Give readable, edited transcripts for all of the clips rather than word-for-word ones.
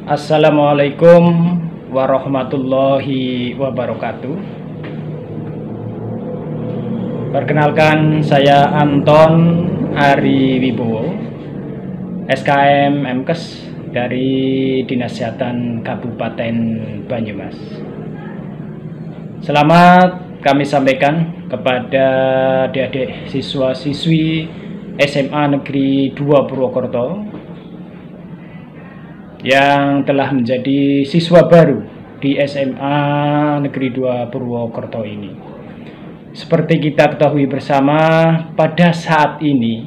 Assalamualaikum warahmatullahi wabarakatuh. Perkenalkan, saya Anton Ari Wibowo, SKM MKes dari Dinas Kesehatan Kabupaten Banyumas. Selamat kami sampaikan kepada adik-adik siswa-siswi SMA Negeri 2 Purwokerto yang telah menjadi siswa baru di SMA Negeri 2 Purwokerto ini. Seperti kita ketahui bersama, pada saat ini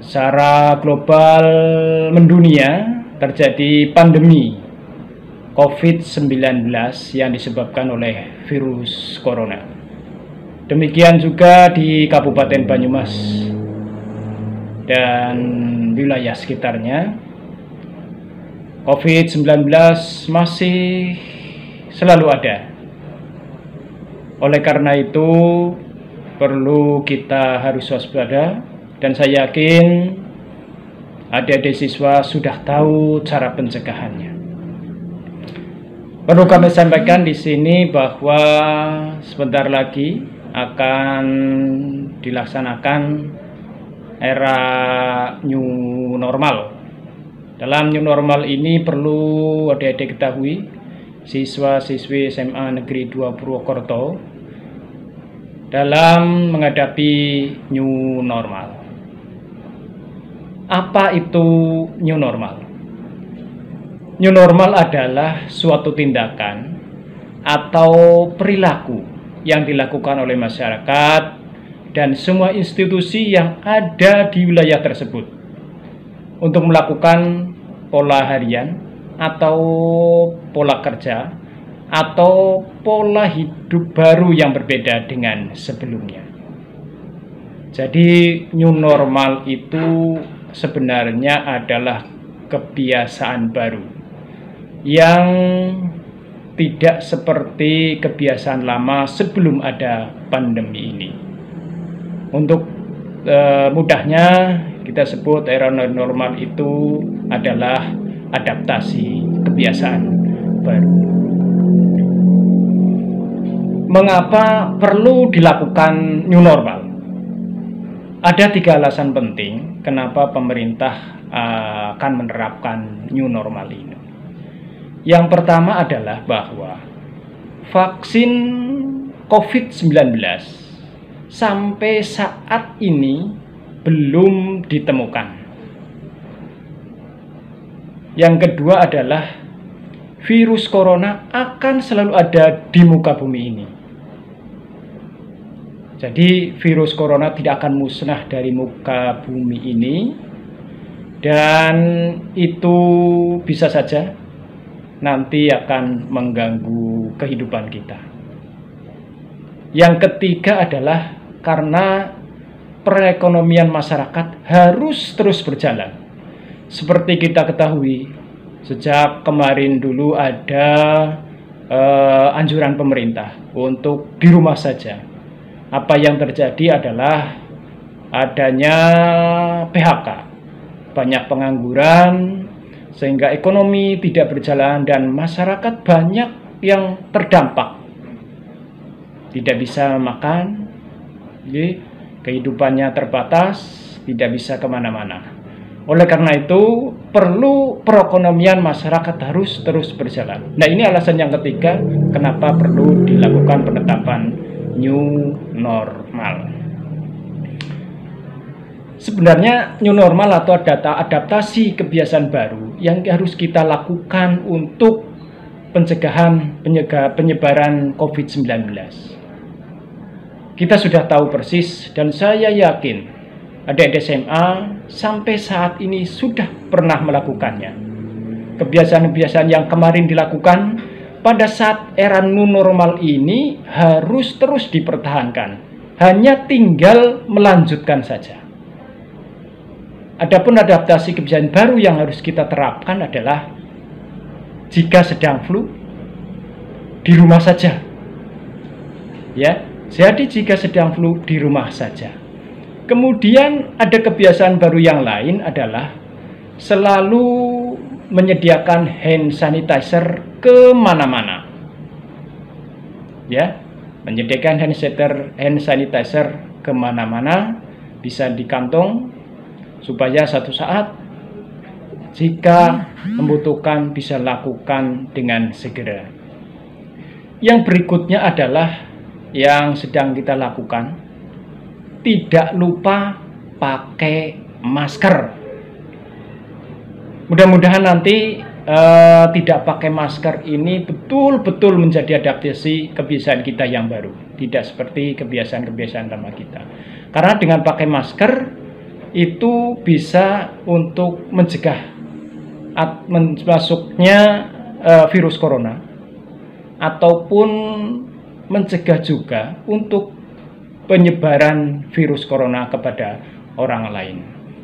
secara global mendunia terjadi pandemi COVID-19 yang disebabkan oleh virus corona. Demikian juga di Kabupaten Banyumas dan wilayah sekitarnya, COVID-19 masih selalu ada. Oleh karena itu, perlu kita harus waspada, dan saya yakin adik-adik siswa sudah tahu cara pencegahannya. Perlu kami sampaikan di sini bahwa sebentar lagi akan dilaksanakan era new normal. Dalam new normal ini perlu adik-adik ketahui, siswa-siswi SMA Negeri 2 Purwokerto dalam menghadapi new normal. Apa itu new normal? New normal adalah suatu tindakan atau perilaku yang dilakukan oleh masyarakat dan semua institusi yang ada di wilayah tersebut untuk melakukan pola harian atau pola kerja atau pola hidup baru yang berbeda dengan sebelumnya. Jadi new normal itu sebenarnya adalah kebiasaan baru yang tidak seperti kebiasaan lama sebelum ada pandemi ini. Untuk mudahnya kita sebut era normal itu adalah adaptasi kebiasaan baru. Mengapa perlu dilakukan new normal? Ada 3 alasan penting kenapa pemerintah akan menerapkan new normal ini. Yang pertama adalah bahwa vaksin COVID-19 sampai saat ini belum ditemukan. Yang kedua adalah virus corona akan selalu ada di muka bumi ini. Jadi virus corona tidak akan musnah dari muka bumi ini, dan itu bisa saja nanti akan mengganggu kehidupan kita. Yang ketiga adalah karena perekonomian masyarakat harus terus berjalan. Seperti kita ketahui, sejak kemarin dulu ada anjuran pemerintah untuk di rumah saja. Apa yang terjadi adalah adanya PHK, banyak pengangguran, sehingga ekonomi tidak berjalan dan masyarakat banyak yang terdampak. Tidak bisa makan, kehidupannya terbatas, tidak bisa kemana-mana. Oleh karena itu, perlu perekonomian masyarakat harus terus berjalan. Nah, ini alasan yang ketiga kenapa perlu dilakukan penetapan new normal. Sebenarnya new normal atau adaptasi kebiasaan baru yang harus kita lakukan untuk pencegahan penyebaran COVID-19. Kita sudah tahu persis, dan saya yakin adik-adik SMA sampai saat ini sudah pernah melakukannya. Kebiasaan-kebiasaan yang kemarin dilakukan pada saat era new normal ini harus terus dipertahankan. Hanya tinggal melanjutkan saja. Adapun adaptasi kebiasaan baru yang harus kita terapkan adalah jika sedang flu, di rumah saja. Ya, jadi jika sedang flu di rumah saja. Kemudian ada kebiasaan baru yang lain adalah selalu menyediakan hand sanitizer kemana-mana. Ya, menyediakan hand sanitizer kemana-mana, bisa di kantong, supaya satu saat jika membutuhkan bisa lakukan dengan segera. Yang berikutnya adalah yang sedang kita lakukan, tidak lupa pakai masker. Mudah-mudahan nanti tidak pakai masker ini betul-betul menjadi adaptasi kebiasaan kita yang baru, tidak seperti kebiasaan-kebiasaan lama kita. Karena dengan pakai masker itu bisa untuk mencegah masuknya virus corona, ataupun mencegah juga untuk penyebaran virus corona kepada orang lain.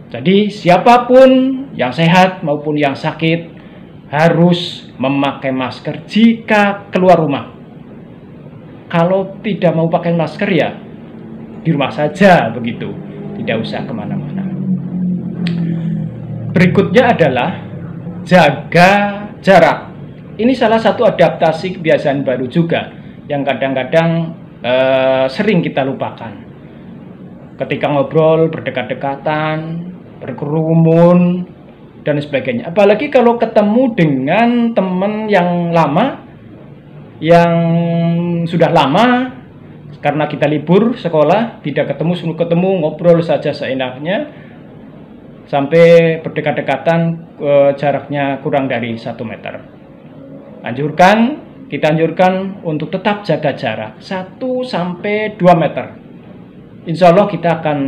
Jadi siapapun yang sehat maupun yang sakit harus memakai masker jika keluar rumah. Kalau tidak mau pakai masker ya di rumah saja begitu, tidak usah kemana-mana. Berikutnya adalah jaga jarak. Ini salah satu adaptasi kebiasaan baru juga yang kadang-kadang sering kita lupakan. Ketika ngobrol berdekat-dekatan, berkerumun dan sebagainya. Apalagi kalau ketemu dengan teman yang lama, yang sudah lama, karena kita libur sekolah, tidak ketemu, ngobrol saja seenaknya, sampai berdekat-dekatan, jaraknya kurang dari 1 meter. Kita anjurkan untuk tetap jaga jarak 1-2 meter. Insya Allah kita akan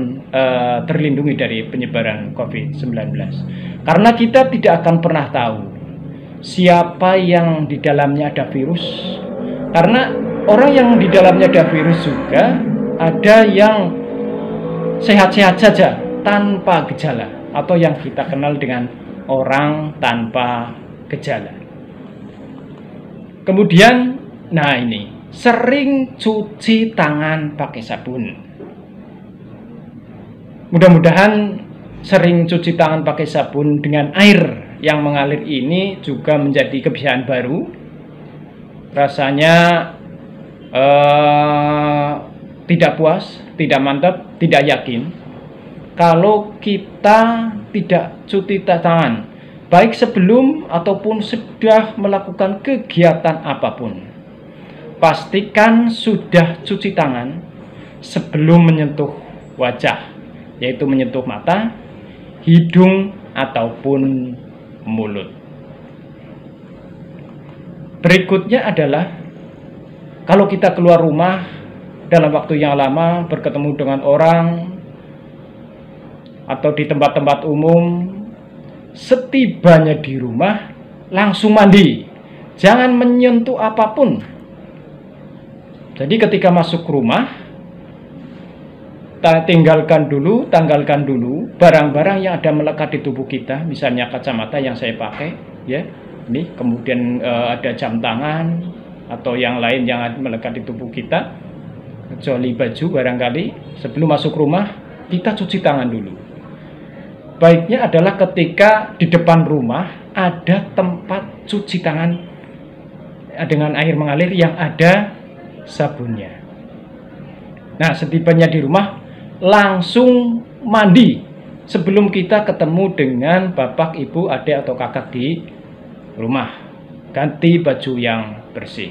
terlindungi dari penyebaran COVID-19. Karena kita tidak akan pernah tahu siapa yang di dalamnya ada virus. Karena orang yang di dalamnya ada virus juga ada yang sehat-sehat saja tanpa gejala, atau yang kita kenal dengan orang tanpa gejala. Kemudian, nah ini, sering cuci tangan pakai sabun. Mudah-mudahan sering cuci tangan pakai sabun dengan air yang mengalir ini juga menjadi kebiasaan baru. Rasanya tidak puas, tidak mantap, tidak yakin kalau kita tidak cuci tangan, baik sebelum ataupun sudah melakukan kegiatan apapun. Pastikan sudah cuci tangan sebelum menyentuh wajah, yaitu menyentuh mata, hidung, ataupun mulut. Berikutnya adalah kalau kita keluar rumah dalam waktu yang lama, bertemu dengan orang atau di tempat-tempat umum, setibanya di rumah langsung mandi, jangan menyentuh apapun. Jadi ketika masuk rumah, tanggalkan dulu barang-barang yang ada melekat di tubuh kita, misalnya kacamata yang saya pakai, ya, ini, kemudian ada jam tangan atau yang lain yang melekat di tubuh kita, kecuali baju barangkali. Sebelum masuk rumah kita cuci tangan dulu. Baiknya adalah ketika di depan rumah ada tempat cuci tangan dengan air mengalir yang ada sabunnya. Nah, setibanya di rumah langsung mandi sebelum kita ketemu dengan bapak, ibu, adik, atau kakak di rumah. Ganti baju yang bersih.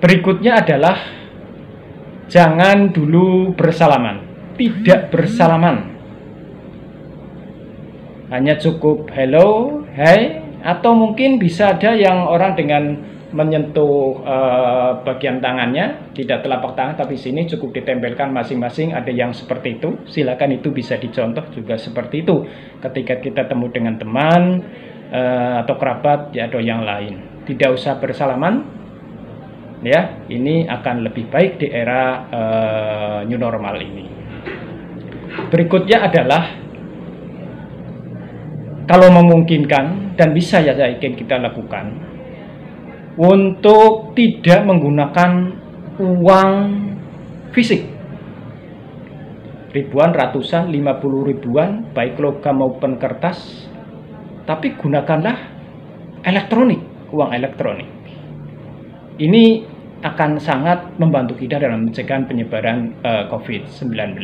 Berikutnya adalah jangan dulu bersalaman. Tidak bersalaman. Hanya cukup hello, hai, atau mungkin bisa ada yang orang dengan menyentuh bagian tangannya, tidak telapak tangan, tapi sini cukup ditempelkan masing-masing, ada yang seperti itu. Silakan, itu bisa dicontoh juga seperti itu ketika kita temu dengan teman atau kerabat, ya, atau yang lain. Tidak usah bersalaman, ya. Ini akan lebih baik di era new normal ini. Berikutnya adalah kalau memungkinkan dan bisa, ya, saya yakin kita lakukan, untuk tidak menggunakan uang fisik ribuan, ratusan, 50 ribuan, baik logam maupun kertas, tapi gunakanlah elektronik, uang elektronik. Ini akan sangat membantu kita dalam mencegah penyebaran COVID-19.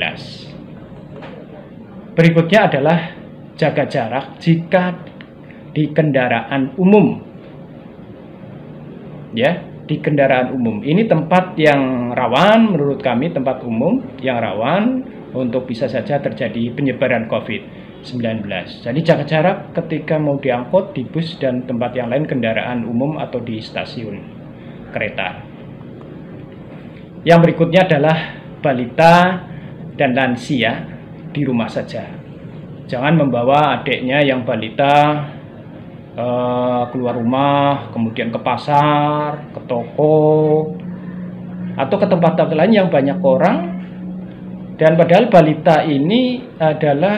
Berikutnya adalah jaga jarak jika di kendaraan umum. Ya, di kendaraan umum. Ini tempat yang rawan, menurut kami tempat umum yang rawan untuk bisa saja terjadi penyebaran COVID-19. Jadi jaga jarak ketika mau diangkut, di bus dan tempat yang lain kendaraan umum atau di stasiun kereta. Yang berikutnya adalah balita dan lansia di rumah saja. Jangan membawa adiknya yang balita keluar rumah, kemudian ke pasar, ke toko, atau ke tempat lain yang banyak orang. Dan padahal balita ini adalah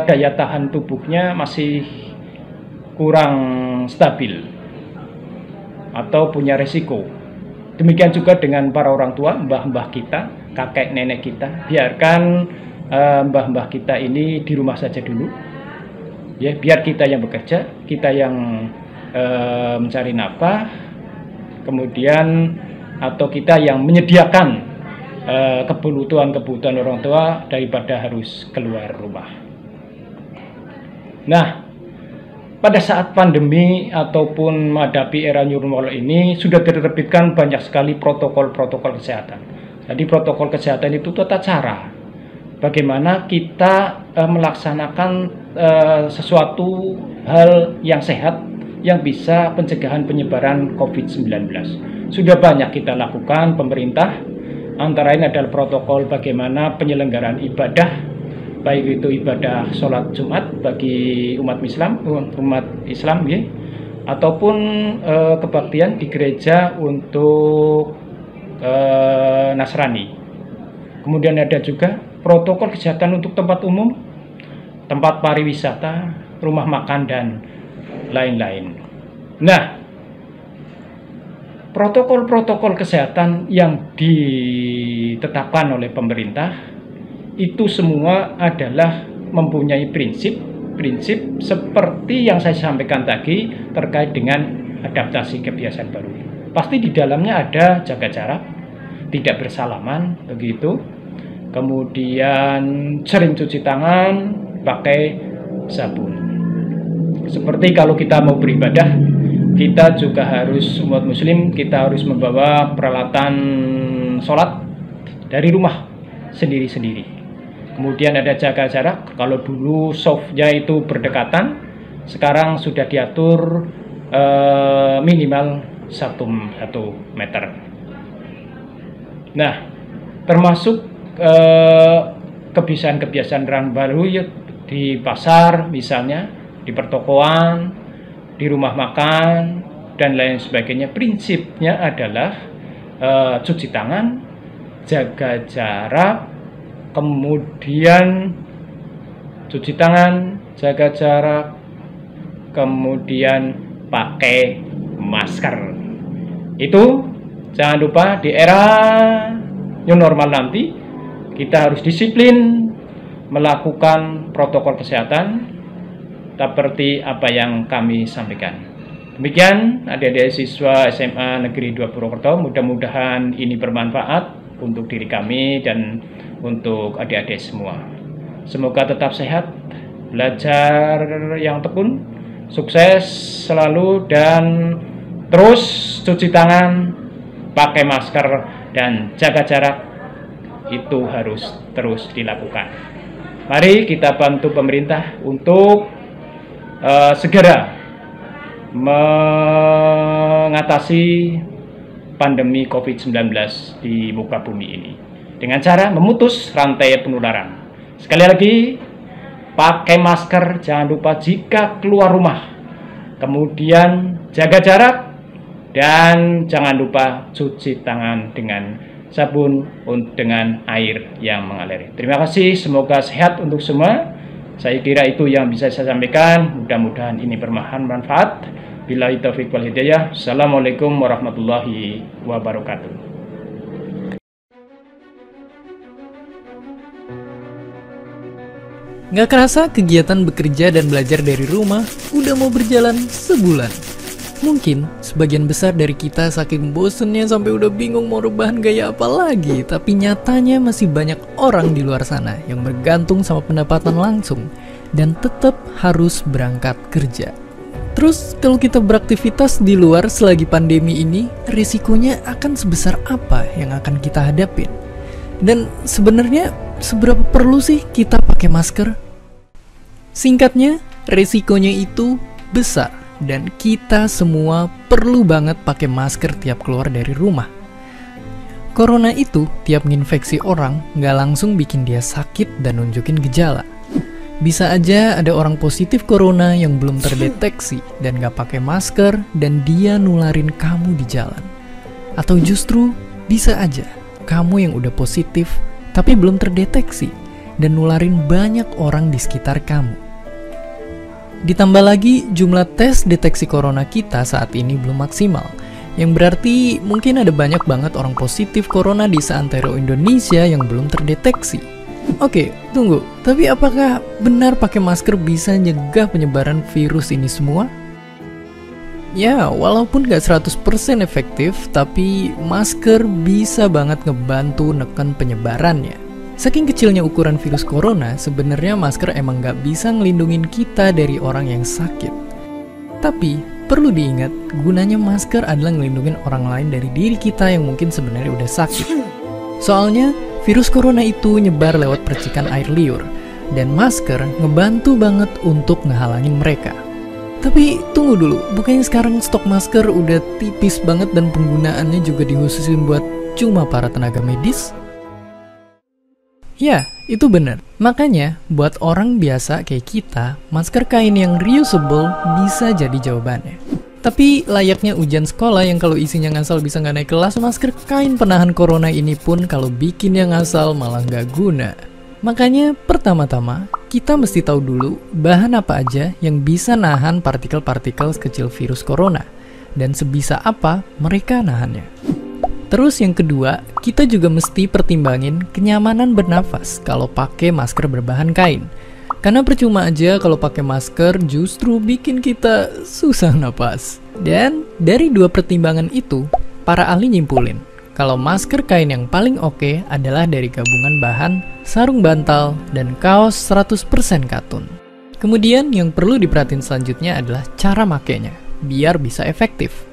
daya tahan tubuhnya masih kurang stabil atau punya resiko. Demikian juga dengan para orang tua, mbah-mbah kita, kakek nenek kita. Biarkan mbah-mbah kita ini di rumah saja dulu. Ya, biar kita yang bekerja, kita yang mencari nafkah, kemudian atau kita yang menyediakan kebutuhan orang tua daripada harus keluar rumah. Nah, pada saat pandemi ataupun menghadapi era new normal ini sudah diterbitkan banyak sekali protokol-protokol kesehatan. Jadi protokol kesehatan itu tata cara bagaimana kita melaksanakan sesuatu hal yang sehat yang bisa pencegahan penyebaran COVID-19. Sudah banyak kita lakukan pemerintah, antara lain adalah protokol bagaimana penyelenggaraan ibadah, baik itu ibadah sholat Jumat bagi umat Islam ya, ataupun kebaktian di gereja untuk Nasrani. Kemudian ada juga protokol kesehatan untuk tempat umum, tempat pariwisata, rumah makan, dan lain-lain. Nah, protokol-protokol kesehatan yang ditetapkan oleh pemerintah itu semua adalah mempunyai prinsip seperti yang saya sampaikan tadi terkait dengan adaptasi kebiasaan baru. Pasti di dalamnya ada jaga jarak, tidak bersalaman, begitu. Kemudian sering cuci tangan pakai sabun. Seperti kalau kita mau beribadah, kita juga harus, umat muslim, kita harus membawa peralatan sholat dari rumah sendiri-sendiri. Kemudian ada jaga jarak, kalau dulu softnya itu berdekatan, sekarang sudah diatur minimal 1 meter. Nah, termasuk kebiasaan-kebiasaan orang baru ya, di pasar misalnya, di pertokoan, di rumah makan, dan lain sebagainya. Prinsipnya adalah cuci tangan, jaga jarak, kemudian cuci tangan, jaga jarak, kemudian pakai masker. Itu jangan lupa di era new normal nanti kita harus disiplin melakukan protokol kesehatan seperti apa yang kami sampaikan. Demikian adik-adik siswa SMA Negeri 2 Purwokerto, mudah-mudahan ini bermanfaat untuk diri kami dan untuk adik-adik semua. Semoga tetap sehat, belajar yang tekun, sukses selalu, dan terus cuci tangan, pakai masker, dan jaga jarak. Itu harus terus dilakukan. Mari kita bantu pemerintah untuk segera mengatasi pandemi COVID-19 di muka bumi ini dengan cara memutus rantai penularan. Sekali lagi, pakai masker, jangan lupa jika keluar rumah. Kemudian jaga jarak, dan jangan lupa cuci tangan dengan sabun dengan air yang mengalir. Terima kasih, semoga sehat untuk semua. Saya kira itu yang bisa saya sampaikan. Mudah-mudahan ini bermanfaat. Billahi taufiq wal hidayah. Assalamualaikum warahmatullahi wabarakatuh. Nggak kerasa kegiatan bekerja dan belajar dari rumah udah mau berjalan sebulan. Mungkin sebagian besar dari kita saking bosennya sampai udah bingung mau rebahan gaya apa lagi. Tapi nyatanya masih banyak orang di luar sana yang bergantung sama pendapatan langsung dan tetap harus berangkat kerja. Terus kalau kita beraktivitas di luar selagi pandemi ini, risikonya akan sebesar apa yang akan kita hadapin? Dan sebenarnya seberapa perlu sih kita pakai masker? Singkatnya, risikonya itu besar. Dan kita semua perlu banget pakai masker tiap keluar dari rumah. Corona itu tiap nginfeksi orang nggak langsung bikin dia sakit dan nunjukin gejala. Bisa aja ada orang positif corona yang belum terdeteksi dan nggak pakai masker dan dia nularin kamu di jalan. Atau justru bisa aja kamu yang udah positif tapi belum terdeteksi dan nularin banyak orang di sekitar kamu. Ditambah lagi jumlah tes deteksi corona kita saat ini belum maksimal, yang berarti mungkin ada banyak banget orang positif corona di seantero Indonesia yang belum terdeteksi. Oke, tunggu, tapi apakah benar pakai masker bisa nyegah penyebaran virus ini semua? Ya, walaupun gak 100% efektif, tapi masker bisa banget ngebantu neken penyebarannya. Saking kecilnya ukuran virus corona, sebenarnya masker emang gak bisa ngelindungin kita dari orang yang sakit. Tapi, perlu diingat, gunanya masker adalah ngelindungin orang lain dari diri kita yang mungkin sebenarnya udah sakit. Soalnya, virus corona itu nyebar lewat percikan air liur, dan masker ngebantu banget untuk ngehalangin mereka. Tapi, tunggu dulu, bukannya sekarang stok masker udah tipis banget dan penggunaannya juga dikhususin buat cuma para tenaga medis? Ya, itu benar. Makanya, buat orang biasa kayak kita, masker kain yang reusable bisa jadi jawabannya. Tapi layaknya ujian sekolah yang kalau isinya ngasal bisa nggak naik kelas, masker kain penahan corona ini pun kalau bikin yang ngasal malah nggak guna. Makanya, pertama-tama, kita mesti tahu dulu bahan apa aja yang bisa nahan partikel-partikel sekecil virus corona, dan sebisa apa mereka nahannya. Terus yang kedua, kita juga mesti pertimbangin kenyamanan bernafas kalau pakai masker berbahan kain. Karena percuma aja kalau pakai masker justru bikin kita susah napas. Dan dari dua pertimbangan itu, para ahli nyimpulin kalau masker kain yang paling oke adalah dari gabungan bahan sarung bantal dan kaos 100% katun. Kemudian yang perlu diperhatiin selanjutnya adalah cara makainya, biar bisa efektif.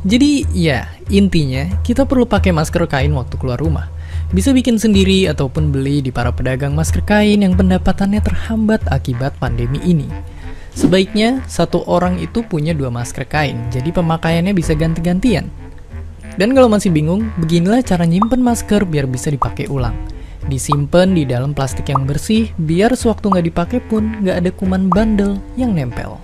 Jadi ya, intinya kita perlu pakai masker kain waktu keluar rumah. Bisa bikin sendiri ataupun beli di para pedagang masker kain yang pendapatannya terhambat akibat pandemi ini. Sebaiknya satu orang itu punya 2 masker kain, jadi pemakaiannya bisa ganti-gantian. Dan kalau masih bingung, beginilah cara nyimpen masker biar bisa dipakai ulang. Disimpan di dalam plastik yang bersih, biar sewaktu nggak dipakai pun nggak ada kuman bandel yang nempel.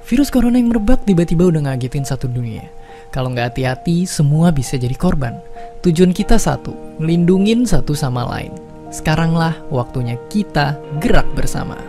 Virus corona yang merebak tiba-tiba udah ngagetin satu dunia. Kalau nggak hati-hati, semua bisa jadi korban. Tujuan kita satu, ngelindungin satu sama lain. Sekaranglah waktunya kita gerak bersama.